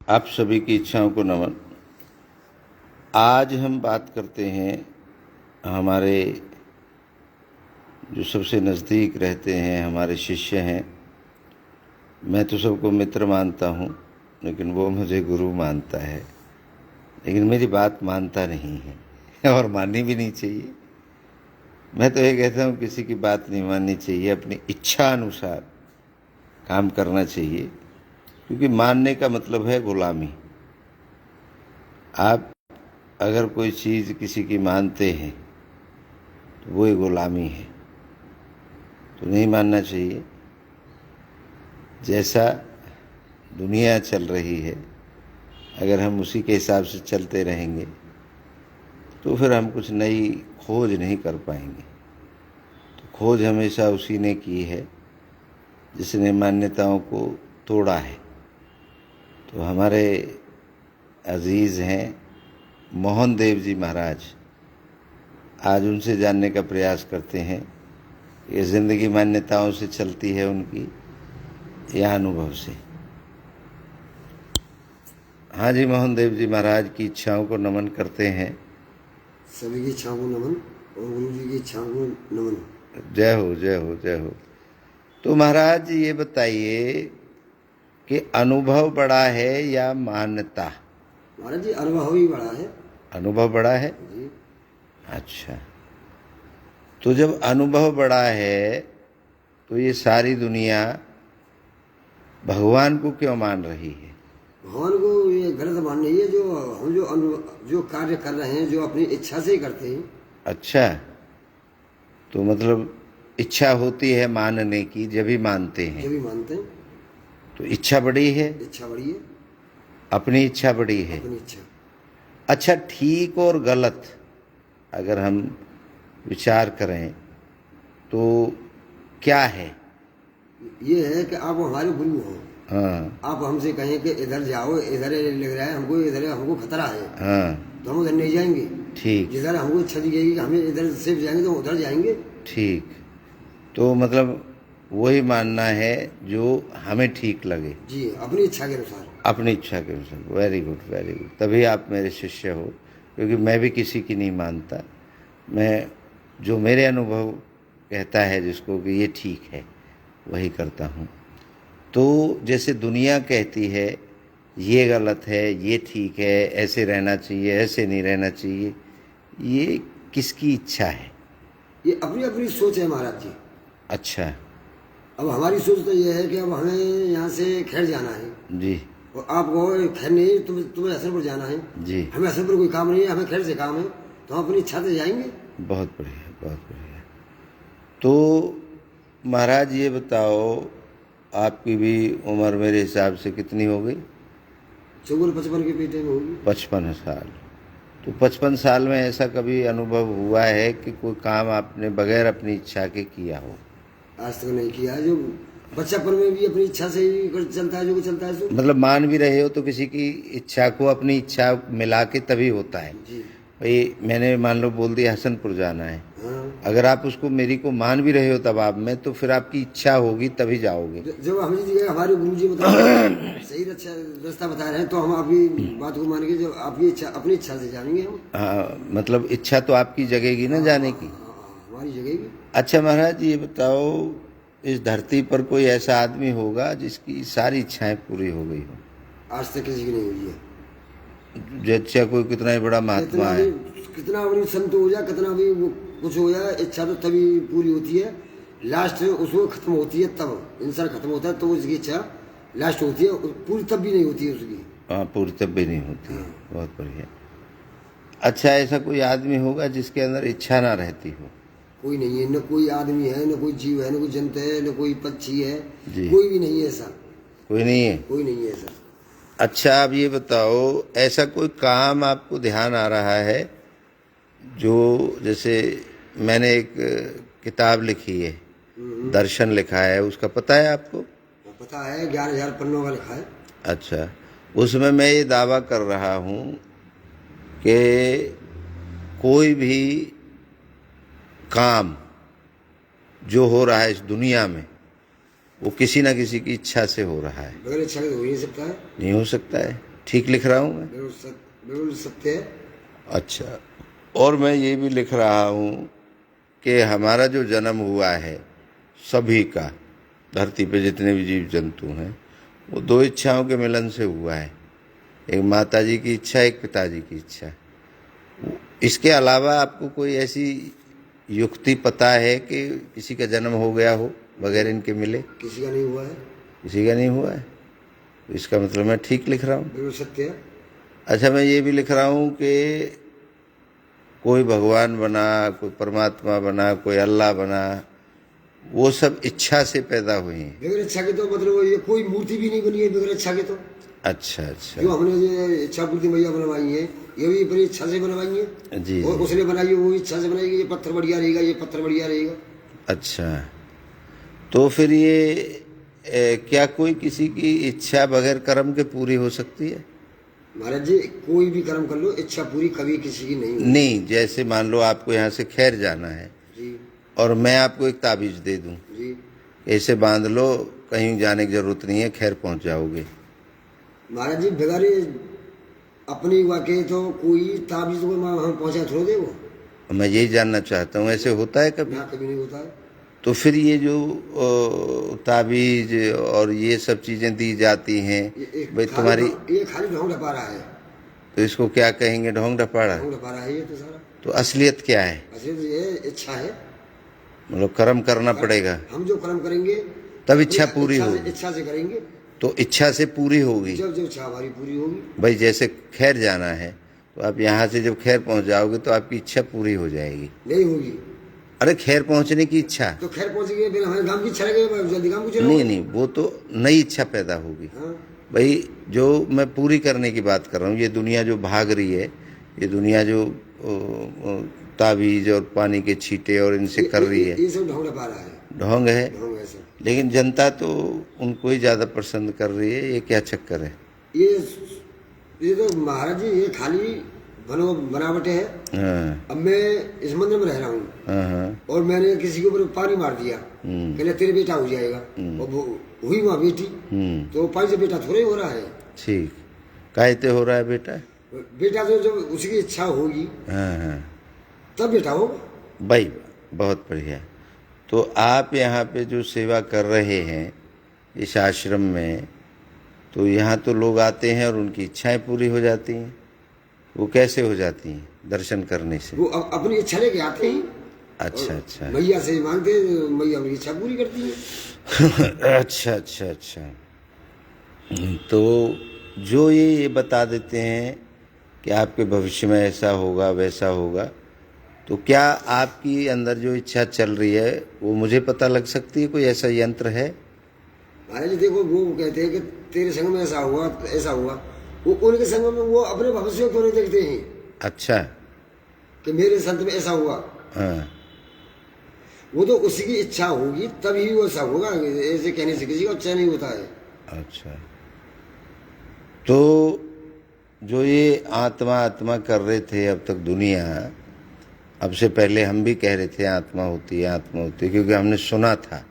आप सभी की इच्छाओं को नमन। आज हम बात करते हैं हमारे जो सबसे नज़दीक रहते हैं, हमारे शिष्य हैं। मैं तो सबको मित्र मानता हूँ, लेकिन वो मुझे गुरु मानता है, लेकिन मेरी बात मानता नहीं है और माननी भी नहीं चाहिए। मैं तो ये कहता हूँ किसी की बात नहीं माननी चाहिए, अपनी इच्छा अनुसार काम करना चाहिए, क्योंकि मानने का मतलब है गुलामी। आप अगर कोई चीज़ किसी की मानते हैं तो वो एक गुलामी है, तो नहीं मानना चाहिए। जैसा दुनिया चल रही है, अगर हम उसी के हिसाब से चलते रहेंगे तो फिर हम कुछ नई खोज नहीं कर पाएंगे। तो खोज हमेशा उसी ने की है जिसने मान्यताओं को तोड़ा है। तो हमारे अजीज़ हैं मोहन देव जी महाराज, आज उनसे जानने का प्रयास करते हैं कि ज़िंदगी मान्यताओं से चलती है उनकी या अनुभव से। हाँ जी, मोहन देव जी महाराज की इच्छाओं को नमन करते हैं। सभी की इच्छाओं को नमन और गुरु जी की इच्छाओं को नमन। जय हो, जय हो, जय हो। तो महाराज ये बताइए कि अनुभव बड़ा है या मान्यता? महाराज जी अनुभव ही बड़ा है। अनुभव बड़ा है जी। अच्छा, तो जब अनुभव बड़ा है तो ये सारी दुनिया भगवान को क्यों मान रही है? भगवान को ये गलत मान रही है। जो हम जो कार्य कर रहे हैं, जो अपनी इच्छा से ही करते हैं। अच्छा, तो मतलब इच्छा होती है मानने की, जब ही मानते हैं। जब भी मानते हैं तो इच्छा बड़ी है, इच्छा बड़ी है, अपनी इच्छा बड़ी है। अपनी इच्छा। अच्छा, ठीक और गलत अगर हम विचार करें तो क्या है? ये है कि आप हमारे गुरु हो। हाँ आप हमसे कहें कि इधर जाओ, इधर लग रहा है हमको, इधर हमको खतरा है, हाँ, तो हम उधर नहीं जाएंगे। ठीक जिधर हमको इच्छा दिखेगी कि हमें इधर से जाएंगे तो उधर जाएंगे। ठीक। तो मतलब वही मानना है जो हमें ठीक लगे। जी, अपनी इच्छा के अनुसार। अपनी इच्छा के अनुसार। Very good, very good. तभी आप मेरे शिष्य हो, क्योंकि मैं भी किसी की नहीं मानता। मैं जो मेरे अनुभव कहता है जिसको कि ये ठीक है, वही करता हूँ। तो जैसे दुनिया कहती है ये गलत है, ये ठीक है, ऐसे रहना चाहिए, ऐसे नहीं रहना चाहिए, ये किसकी इच्छा है? ये अपनी अपनी सोच है महाराज जी। अच्छा अब हमारी सोच तो ये है कि अब हमें यहाँ से खैर जाना है जी और आप कहो खैर नहीं, तुम्हें हसनपुर जाना है। जी, हमें हसनपुर कोई काम नहीं है, हमें खैर से काम है, तो हम अपनी इच्छा से जाएंगे। बहुत बढ़िया, बहुत बढ़िया। तो महाराज ये बताओ, आपकी भी उम्र मेरे हिसाब से कितनी हो गई? 54-55 के पेटे में होगी। 55 साल। तो 55 साल में ऐसा कभी अनुभव हुआ है कि कोई काम आपने बगैर अपनी इच्छा के किया हो? आज तक नहीं किया। जो बच्चापन में भी अपनी इच्छा से ही चलता है, जो चलता है सो। मतलब मान भी रहे हो तो किसी की इच्छा को अपनी इच्छा मिला के तभी होता है। जी भाई मैंने मान लो बोल दिया हसनपुर जाना है, हाँ। अगर आप उसको मेरी को मान भी रहे हो दबाव में, तो फिर आपकी इच्छा होगी तभी जाओगे। जब हमें जी हमारे गुरु जी सही रास्ता बता रहे हैं, तो हम आपकी बात को मान के जब आपकी इच्छा, अपनी इच्छा से जानेंगे हम। हाँ, मतलब इच्छा तो आपकी जगेगी ना जाने की। हमारी जगह। अच्छा महाराज ये बताओ, इस धरती पर कोई ऐसा आदमी होगा जिसकी सारी इच्छाएं पूरी हो गई हो? आज तक किसी की नहीं हुई है। अच्छा, कोई कितना ही बड़ा महात्मा है, कितना बड़ी संत हो जाए, कितना भी वो कुछ हो जाए, इच्छा तो तभी पूरी होती है। लास्ट उसको खत्म होती है, तब इंसान खत्म होता है तो उसकी इच्छा लास्ट होती है, पूरी तब भी नहीं होती है उसकी। हाँ, पूरी तब भी नहीं होती है। बहुत बढ़िया। अच्छा, ऐसा कोई आदमी होगा जिसके अंदर इच्छा ना रहती हो? कोई नहीं है, न कोई आदमी है, न कोई जीव है, न कोई जंतु है, न कोई पक्षी है। जी। कोई भी नहीं है ऐसा। कोई नहीं है? कोई नहीं है ऐसा। अच्छा, आप ये बताओ, ऐसा कोई काम आपको ध्यान आ रहा है जो, जैसे मैंने एक किताब लिखी है, दर्शन लिखा है, उसका पता है आपको? पता है, 11,000 पन्नों का लिखा है। अच्छा, उसमें मैं ये दावा कर रहा हूँ कि कोई भी काम जो हो रहा है इस दुनिया में, वो किसी ना किसी की इच्छा से हो रहा है। बगैर इच्छा के हो ही नहीं सकता है। नहीं हो सकता है। ठीक लिख रहा हूँ मैं? बिल्कुल सत्य है। अच्छा, और मैं ये भी लिख रहा हूँ कि हमारा जो जन्म हुआ है सभी का, धरती पे जितने भी जीव जंतु हैं, वो दो इच्छाओं के मिलन से हुआ है। एक माता जी की इच्छा, एक पिताजी की इच्छा। इसके अलावा आपको कोई ऐसी युक्ति पता है कि किसी का जन्म हो गया हो बगैर इनके मिले? किसी का नहीं हुआ है। किसी का नहीं हुआ है, तो इसका मतलब मैं ठीक लिख रहा हूँ। बिल्कुल सत्य है। अच्छा, मैं ये भी लिख रहा हूँ कि कोई भगवान बना, कोई परमात्मा बना, कोई अल्लाह बना, वो सब इच्छा से पैदा हुए हैं। बगैर इच्छा के तो मतलब ये कोई मूर्ति भी नहीं बनी है बगैर इच्छा के। तो अच्छा अच्छा, जो हमने ये इच्छा पूर्ति मैया बनवाई है, ये भी अपनी इच्छा से बनवाई है। जी और उसने बनाई है, वो इच्छा से बनाई है। ये पत्थर बढ़िया रहेगा, ये पत्थर बढ़िया रहेगा। अच्छा, तो फिर ये क्या कोई किसी की इच्छा बगैर कर्म के पूरी हो सकती है? महाराज जी, कोई भी कर्म कर लो, इच्छा पूरी कभी किसी की नहीं होती। नहीं, जैसे मान लो आपको यहाँ से खैर जाना है जी और मैं आपको एक ताबीज दे दूं, जी। ऐसे बांध लो, कहीं जाने की जरूरत नहीं है, खैर पहुंच जाओगे। महाराज जी, बगैर अपनी वाकई तो कोई ताबीज को हम पहुंचा थोड़ दे वो। मैं यही जानना चाहता हूँ, ऐसे होता है कभी? ना, कभी नहीं होता है। तो फिर ये जो ताबीज और ये सब चीजें दी जाती हैं, भाई तुम्हारी, ये खाली ढोंग ढपा रहा है। तो इसको क्या कहेंगे? ढोंग ढपाड़ा? ढोंग ढपा रहा है ये तो सारा। तो असलियत क्या है? असलियत ये इच्छा है। मतलब कर्म करना पड़ेगा, हम जो कर्म करेंगे तब इच्छा पूरी होगी। इच्छा से करेंगे तो इच्छा से पूरी होगी। जब जब इच्छा हमारी पूरी होगी। भाई जैसे खैर जाना है, तो आप यहाँ से जब खैर पहुँच जाओगे तो आपकी इच्छा पूरी हो जाएगी। नहीं होगी। अरे खैर पहुँचने की इच्छा, तो खैर पहुंचेंगे, फिर हमारे काम की इच्छा रहेगी, जल्दी काम की नहीं नहीं, वो तो नई इच्छा पैदा होगी। हाँ। भाई जो मैं पूरी करने की बात कर रहा हूँ, ये दुनिया जो भाग रही है, ये दुनिया जो ताबीज और पानी के छींटे और इनसे कर रही है, ये सब ढोंग ढपा रहा है। ढोंग है। ढोंग है सब। लेकिन जनता तो उनको ही ज्यादा पसंद कर रही है, ये क्या चक्कर है? ये तो महाराज जी, ये खाली बनावटे है। हाँ अब मैं इस मंदिर में रह रहा हूँ हाँ और मैंने किसी के ऊपर पानी मार दिया, पहले तेरे बेटा हो जाएगा, और हुई वहाँ बेटी, तो पानी से बेटा थोड़े हो रहा है। ठीक, कायते हो रहा है बेटा? बेटा तो जब उसकी इच्छा होगी हाँ हाँ, तब बेटा होगा। भाई बहुत बढ़िया। तो आप यहाँ पे जो सेवा कर रहे हैं इस आश्रम में, तो यहाँ तो लोग आते हैं और उनकी इच्छाएं पूरी हो जाती हैं। वो कैसे हो जाती हैं? दर्शन करने से? वो अपनी इच्छा लेके आते हैं। अच्छा अच्छा, मैया से मांगते, मैया उनकी इच्छा पूरी करती है। अच्छा अच्छा अच्छा। तो जो ये बता देते हैं कि आपके भविष्य में ऐसा होगा वैसा होगा, तो क्या आपकी अंदर जो इच्छा चल रही है वो मुझे पता लग सकती है? कोई ऐसा यंत्र है? महाराज जी देखो, वो कहते हैं कि तेरे संग में ऐसा हुआ ऐसा हुआ, वो उनके संग में वो अपने भविष्य को नहीं देखते हैं। अच्छा, कि मेरे संत में ऐसा हुआ। हाँ, वो तो उसी की इच्छा होगी तभी वो ऐसा होगा, ऐसे कहने से किसी का अच्छा नहीं होता है। अच्छा। तो जो ये आत्मा आत्मा कर रहे थे अब तक दुनिया, अब से पहले हम भी कह रहे थे आत्मा होती है आत्मा होती है, क्योंकि हमने सुना था।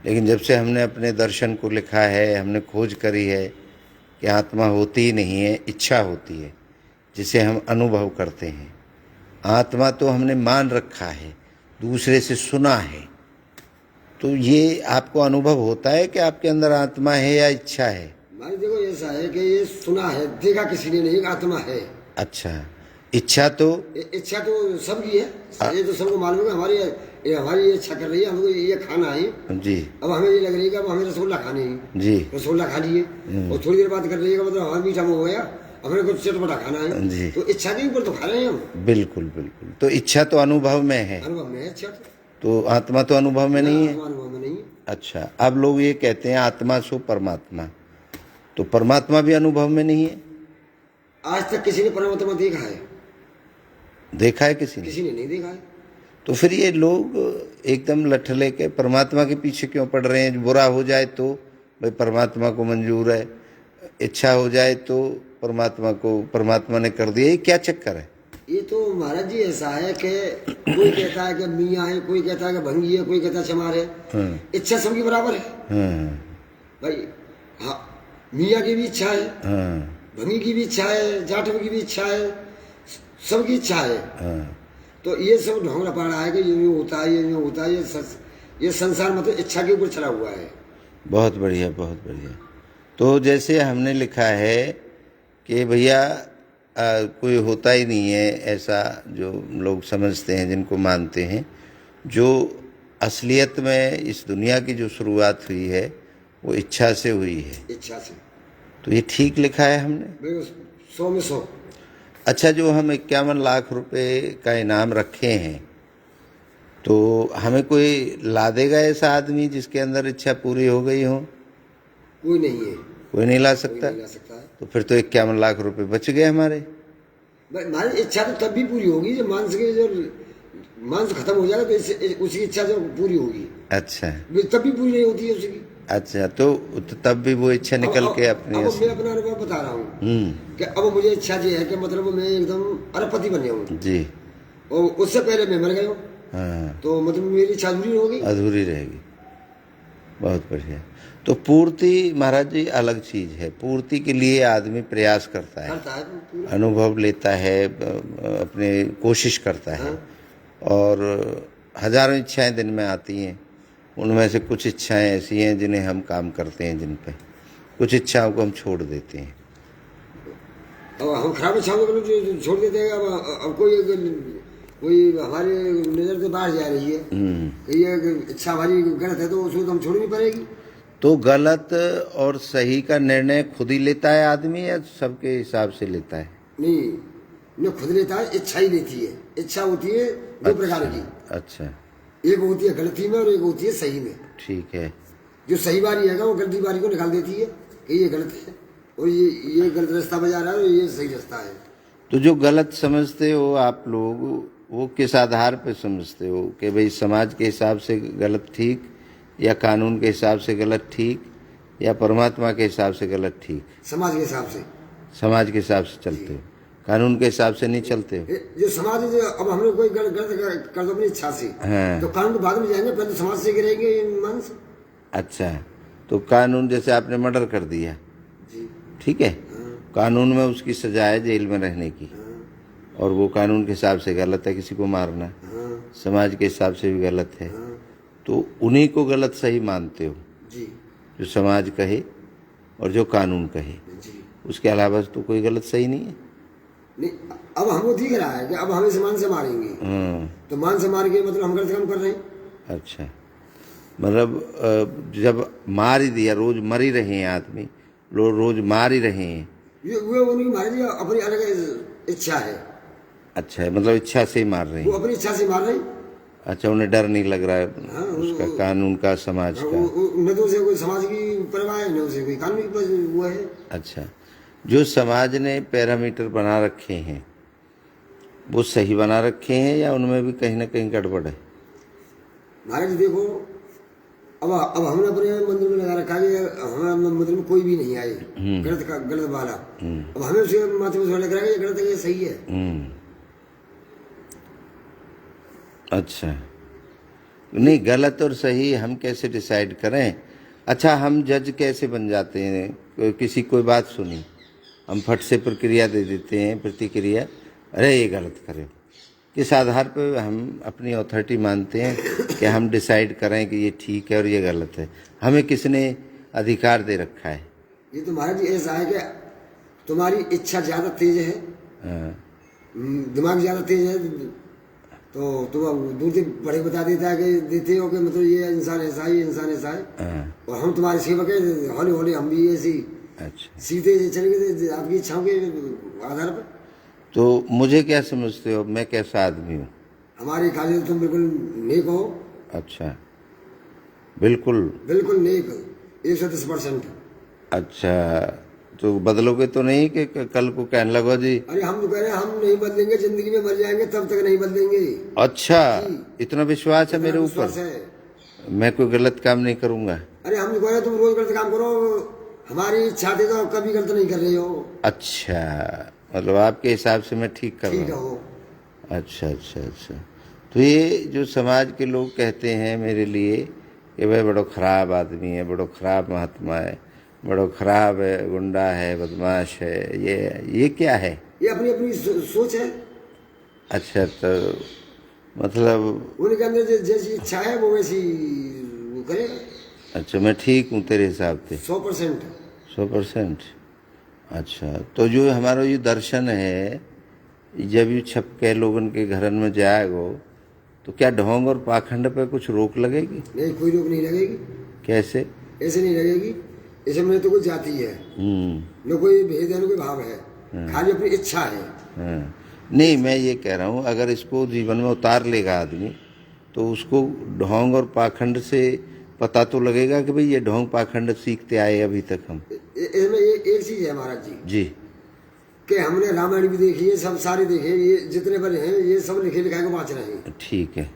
लेकिन जब से हमने अपने दर्शन को लिखा है, हमने खोज करी है कि आत्मा होती ही नहीं है, इच्छा होती है जिसे हम अनुभव करते हैं। आत्मा तो हमने मान रखा है, दूसरे से सुना है। तो ये आपको अनुभव होता है कि आपके अंदर आत्मा है या इच्छा है? भाई देखो, ऐसा है कि ये सुना है, देखा किसी ने नहीं, आत्मा है। अच्छा, इच्छा तो इच्छा तो सबकी है, ये तो सबको मालूम है। हमारी ये इच्छा कर रही है, हमको ये खाना है जी। अब हमें ये लग रही है कि अब हमें रसगुल्ला खाने हैं जी, रसगुल्ला खा लिए, और थोड़ी देर बाद कर रही है मतलब हमारा मीठा मुंह हो गया, हमें कुछ चटपटा खाना है जी। तो इच्छा के ऊपर तो खा रहे हैं हम। बिल्कुल बिल्कुल। तो इच्छा तो अनुभव में है, अनुभव में है इच्छा तो आत्मा तो अनुभव में नहीं है। अनुभव में नहीं है। अच्छा, अब लोग ये कहते हैं आत्मा सो परमात्मा, तो परमात्मा भी अनुभव में नहीं है? आज तक किसी ने परमात्मा देखा है? देखा है किसी ने? किसी ने नहीं देखा है। तो फिर ये लोग एकदम लठ लेके परमात्मा के पीछे क्यों पड़ रहे हैं? बुरा हो जाए तो भाई परमात्मा को मंजूर है, इच्छा हो जाए तो परमात्मा ने कर दिया, ये क्या चक्कर है? ये तो महाराज जी ऐसा है कि कोई कहता है कि मियाँ है, कोई कहता है कि भंगी है, कोई कहता है चमार है। इच्छा सबकी बराबर है भाई। हाँ, मियाँ की भी इच्छा है भंगी की भी इच्छा है, जाटव की भी इच्छा है, सबकी इच्छा है। हाँ, तो ये सब ढोंगरा पड़ रहा है कि ये होता है, ये होता है, ये संसार मतलब इच्छा के ऊपर चला हुआ है। बहुत बढ़िया, बहुत बढ़िया। तो जैसे हमने लिखा है कि भैया कोई होता ही नहीं है ऐसा जो लोग समझते हैं, जिनको मानते हैं, जो असलियत में इस दुनिया की जो शुरुआत हुई है वो इच्छा से हुई है। इच्छा से। तो ये ठीक लिखा है हमने। भाई 100 में 100। अच्छा, जो हम 51 लाख रुपए का इनाम रखे हैं, तो हमें कोई ला देगा ऐसा आदमी जिसके अंदर इच्छा पूरी हो गई हो? कोई नहीं है, कोई नहीं ला कोई सकता। नहीं ला सकता है। तो फिर तो 51 लाख रुपए बच गए हमारे। भाई हमारी इच्छा तो तब भी पूरी होगी जब मांस के जो मांस खत्म हो जाएगा, तो उसकी इच्छा जो पूरी होगी। अच्छा तब भी पूरी नहीं होती है उसकी। अच्छा, तो तब भी वो इच्छा निकल के अपनी अब मैं अपना अनुभव बता रहा हूँ हम्म, कि अब मुझे इच्छा ये है कि मतलब मैं एकदम अरबपति बन जाऊँ, जी, और उससे पहले मैं मर गया हूँ, हाँ, तो मतलब मेरी इच्छा अधूरी होगी। अधूरी रहेगी। बहुत बढ़िया। तो पूर्ति महाराज जी अलग चीज है। पूर्ति के लिए आदमी प्रयास करता है, करता है पूरा। अनुभव लेता है, अपने कोशिश करता है, हाँ। और हजारों इच्छाएं दिन में आती हैं। उनमें से कुछ इच्छाएं ऐसी हैं जिन्हें हम काम करते हैं, जिन पे कुछ इच्छाओं को हम छोड़ देते हैं। अब हम खराब इच्छाओं को जो छोड़ देते हैं। अब कोई हमारे नजर से बाहर जा रही है कि ये इच्छा हमारी गलत है, तो उसको तो हम छोड़नी पड़ेगी। तो गलत और सही का निर्णय खुद ही लेता है आदमी, या सबके हिसाब से लेता है? नहीं, न खुद लेता है, इच्छा ही लेती है। इच्छा होती है दो प्रकार की। अच्छा, एक होती है गलती में और एक होती है सही में। ठीक है। जो सही बारी है वो गलती बारी को निकाल देती है कि ये गलत है, और ये गलत रास्ता में जा रहा है, और ये सही रास्ता है। तो जो गलत समझते हो आप लोग, वो किस आधार पे समझते हो कि भाई समाज के हिसाब से गलत ठीक, या कानून के हिसाब से गलत ठीक, या परमात्मा के हिसाब से गलत ठीक? समाज के हिसाब से। समाज के हिसाब से चलते हो, कानून के हिसाब से नहीं चलते हो? जो समाज है, जो अब हमने कोई गलत कर दो अपनी इच्छा से, हाँ। तो कानून बाद में जाएंगे, पहले तो समाज से गिरेंगे मन से। अच्छा, तो कानून जैसे आपने मर्डर कर दिया, जी। ठीक है, कानून में उसकी सजा है जेल में रहने की, और वो कानून के हिसाब से गलत है किसी को मारना, हाँ। समाज के हिसाब से भी गलत है। हाँ। तो उन्हीं को गलत सही मानते हो, जी। जो समाज कहे और जो कानून कहे। जी। उसके अलावा तो कोई गलत सही नहीं है। नहीं, अब हमको दिख रहा है कि अब हमें से मान से मारेंगे, तो मान से मार के मतलब हम गलत काम कर रहे हैं। अच्छा, मतलब जब मार ही दिया, रोज मर ही रहे हैं आदमी, रोज मार ही रहे हैं। ये वो उनकी मारे दिया, अपनी अलग इच्छा है। अच्छा, मतलब इच्छा से ही मार रहे वो हैं। अपनी इच्छा से मार रहे हैं। अच्छा, उन्हें डर नहीं लग रहा है हाँ, उसका, कानून का, समाज का? न तो उसे कोई समाज की परवाह है, न उसे कोई कानून की वो है। अच्छा, जो समाज ने पैरामीटर बना रखे हैं वो सही बना रखे हैं, या उनमें भी कहीं ना कहीं गड़बड़ है? महाराज देखो, अब हमने अपने मंदिर में लगा रखा है कि हमारे मंदिर में कोई भी नहीं आए गलत वाला। अब हमें उसके माथे में लग रहा है कि ये गलत है, ये सही है। अच्छा, नहीं, गलत और सही हम कैसे डिसाइड करें? अच्छा, हम जज कैसे बन जाते हैं? किसी कोई बात सुनी, हम फट से प्रक्रिया दे देते हैं, प्रतिक्रिया, अरे ये गलत करे। किस आधार पर हम अपनी अथॉरिटी मानते हैं कि हम डिसाइड करें कि ये ठीक है और ये गलत है? हमें किसने अधिकार दे रखा है? ये तो महाराज जी ऐसा है कि तुम्हारी इच्छा ज्यादा तेज है, दिमाग ज्यादा तेज है, तो तुम दूर से बड़े बता देता है कि देते हो कि मतलब ये इंसान ऐसा है, ये इंसान ऐसा है, और हम तुम्हारे सेवक है, हौले हौले हम भी ऐसी अच्छा, सीधे चले गए आपकी इच्छाओं के आधार पर। तो मुझे क्या समझते हो, मैं कैसा आदमी हूँ? हमारे ख्याल से तुम बिल्कुल नेक हो। अच्छा, बिल्कुल बिल्कुल नेक, 110%। अच्छा, तो बदलोगे तो नहीं कि कल को कहने लगो जी? अरे हम तो कह रहे हैं हम नहीं बदलेंगे, जिंदगी में मर जाएंगे तब तक नहीं बदलेंगे। अच्छा, इतना विश्वास है मेरे ऊपर? विश्वास है। मैं कोई गलत काम नहीं करूंगा? अरे हम तो कह रहे हैं तुम रोज गलत काम करो, हमारी इच्छा थी तो कभी गलत नहीं कर रहे हो। अच्छा, मतलब आपके हिसाब से मैं ठीक कर ठीक रहा हो। हूँ। अच्छा अच्छा अच्छा। तो ये जो समाज के लोग कहते हैं मेरे लिए कि भाई बड़ो खराब आदमी है, बड़ो खराब महात्मा है, बड़ा खराब है, गुंडा है, बदमाश है, ये क्या है? ये अपनी अपनी सोच है। अच्छा, तो मतलब उनके अंदर जैसी इच्छा है वो वैसी वो करेगा। अच्छा, मैं ठीक हूँ तेरे हिसाब से? 100%। 100%। अच्छा, तो जो हमारा ये दर्शन है, जब ये छप के लोगन के घरन में जाएगो तो क्या ढोंग और पाखंड पे कुछ रोक लगेगी? नहीं, कोई रोक नहीं लगेगी। कैसे? ऐसे नहीं लगेगी। इसमें तो कोई जाति है, न कोई भेद है, न कोई भाव है, खाली अपनी इच्छा है। हाँ। नहीं, मैं ये कह रहा हूँ, अगर इसको जीवन में उतार लेगा आदमी तो उसको ढोंग और पाखंड से पता तो लगेगा कि भाई ये ढोंग पाखंड सीखते आए अभी तक हम। इसमें एक चीज है महाराज जी। कि हमने रामायण भी देखी है, सब सारे देखे, ये जितने बने हैं ये सब लिखे लिखाए को वाँच रहे हैं। ठीक है।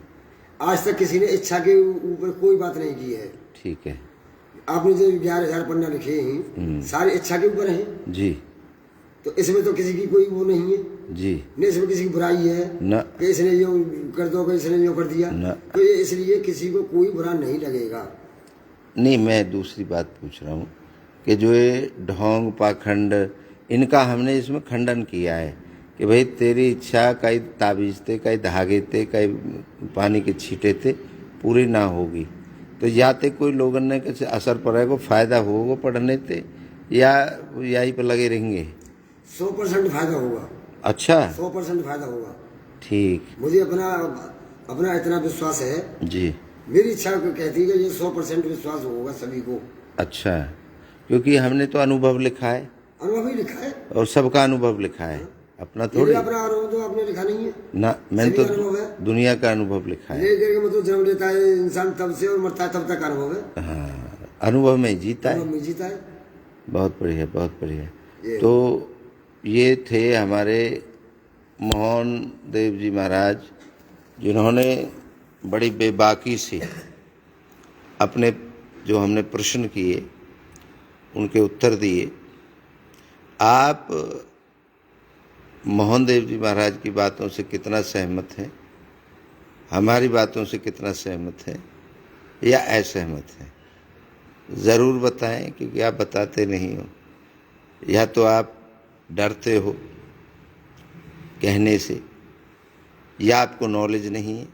आज तक किसी ने इच्छा के ऊपर कोई बात नहीं की है। ठीक है। आपने जो 11,000 पन्ना लिखे हैं सारे इच्छा के ऊपर हैं। जी। तो इसमें तो किसी की कोई वो नहीं है जी। न इसमें किसी की बुराई है न कि इसने यो कर दो, कि इसने यो कर दिया, न। तो ये इसलिए किसी को कोई बुरा नहीं लगेगा। नहीं, मैं दूसरी बात पूछ रहा हूँ कि जो ये ढोंग पाखंड, इनका हमने इसमें खंडन किया है कि भाई तेरी इच्छा कई ताबीज थे, कई धागे थे, कई पानी के छींटे थे, पूरी ना होगी तो या तो कोई लोगन ने कुछ असर पड़ेगा, फायदा होगा पढ़ने से, या यही पर लगे रहेंगे? 100% फायदा होगा। अच्छा। 100% फायदा होगा। ठीक। मुझे अपना इतना विश्वास है जी। मेरी इच्छा कहती है कि ये 100% विश्वास होगा सभी को। अच्छा, क्योंकि हमने तो अनुभव लिखा है। अनुभव ही लिखा है और सबका अनुभव लिखा है, अपना थोड़ी। अपना अनुभव तो आपने लिखा नहीं है ना, मैंने तो अनुभव है, दुनिया का अनुभव लिखा है। लेकर के मतलब जन्म लेता है इंसान तब से और मरता है तब तक अनुभव है। हाँ, अनुभव में जीता है। अनुभव में जीता है। बहुत बढ़िया, बहुत बढ़िया। तो ये थे हमारे मोहन देव जी महाराज, जिन्होंने बड़ी बेबाकी से अपने जो हमने प्रश्न किए उनके उत्तर दिए। आप मोहन देव जी महाराज की बातों से कितना सहमत हैं, हमारी बातों से कितना सहमत हैं या असहमत हैं, ज़रूर बताएं, क्योंकि आप बताते नहीं हो, या तो आप डरते हो कहने से, या आपको नॉलेज नहीं है,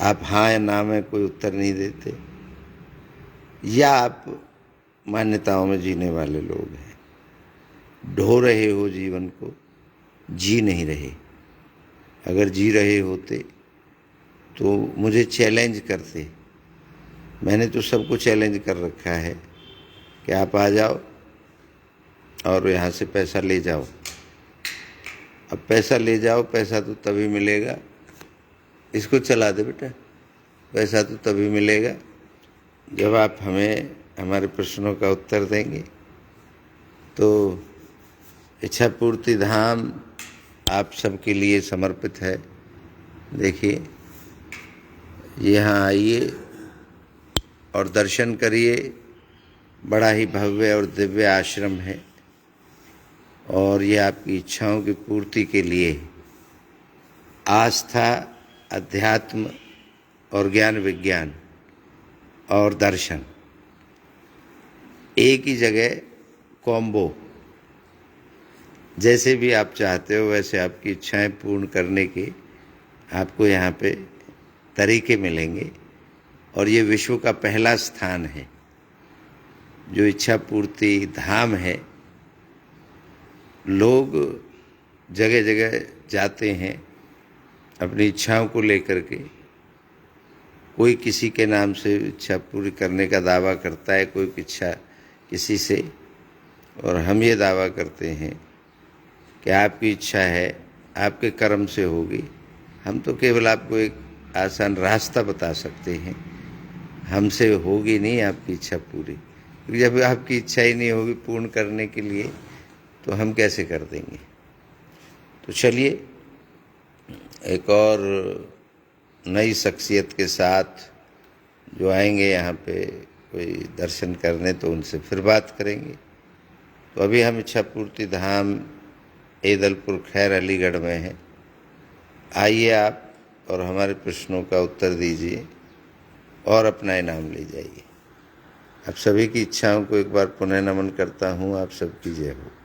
आप हाँ या ना में कोई उत्तर नहीं देते, या आप मान्यताओं में जीने वाले लोग हैं, ढो रहे हो जीवन को, जी नहीं रहे। अगर जी रहे होते तो मुझे चैलेंज करते। मैंने तो सबको चैलेंज कर रखा है कि आप आ जाओ और यहाँ से पैसा ले जाओ। अब पैसा ले जाओ, पैसा तो तभी मिलेगा, इसको चला दे बेटा, पैसा तो तभी मिलेगा जब आप हमें हमारे प्रश्नों का उत्तर देंगे। तो इच्छा पूर्ति धाम आप सबके लिए समर्पित है। देखिए, यहाँ आइए और दर्शन करिए। बड़ा ही भव्य और दिव्य आश्रम है और ये आपकी इच्छाओं की पूर्ति के लिए आस्था, अध्यात्म और ज्ञान विज्ञान और दर्शन एक ही जगह कॉम्बो। जैसे भी आप चाहते हो वैसे आपकी इच्छाएं पूर्ण करने के आपको यहाँ पे तरीके मिलेंगे। और ये विश्व का पहला स्थान है जो इच्छा पूर्ति धाम है। लोग जगह जगह जाते हैं अपनी इच्छाओं को लेकर के। कोई किसी के नाम से इच्छा पूरी करने का दावा करता है, कोई इच्छा किसी से, और हम ये दावा करते हैं कि आपकी इच्छा है, आपके कर्म से होगी। हम तो केवल आपको एक आसान रास्ता बता सकते हैं, हमसे होगी नहीं आपकी इच्छा पूरी। क्योंकि जब आपकी इच्छा ही नहीं होगी पूर्ण करने के लिए तो हम कैसे कर देंगे। तो चलिए, एक और नई शख्सियत के साथ जो आएंगे यहाँ पे कोई दर्शन करने, तो उनसे फिर बात करेंगे। तो अभी हम इच्छा पूर्ति धाम ईदलपुर खैर अलीगढ़ में हैं। आइए आप और हमारे प्रश्नों का उत्तर दीजिए और अपना इनाम ले जाइए। आप सभी की इच्छाओं को एक बार पुनः नमन करता हूँ। आप सबकी जय हो।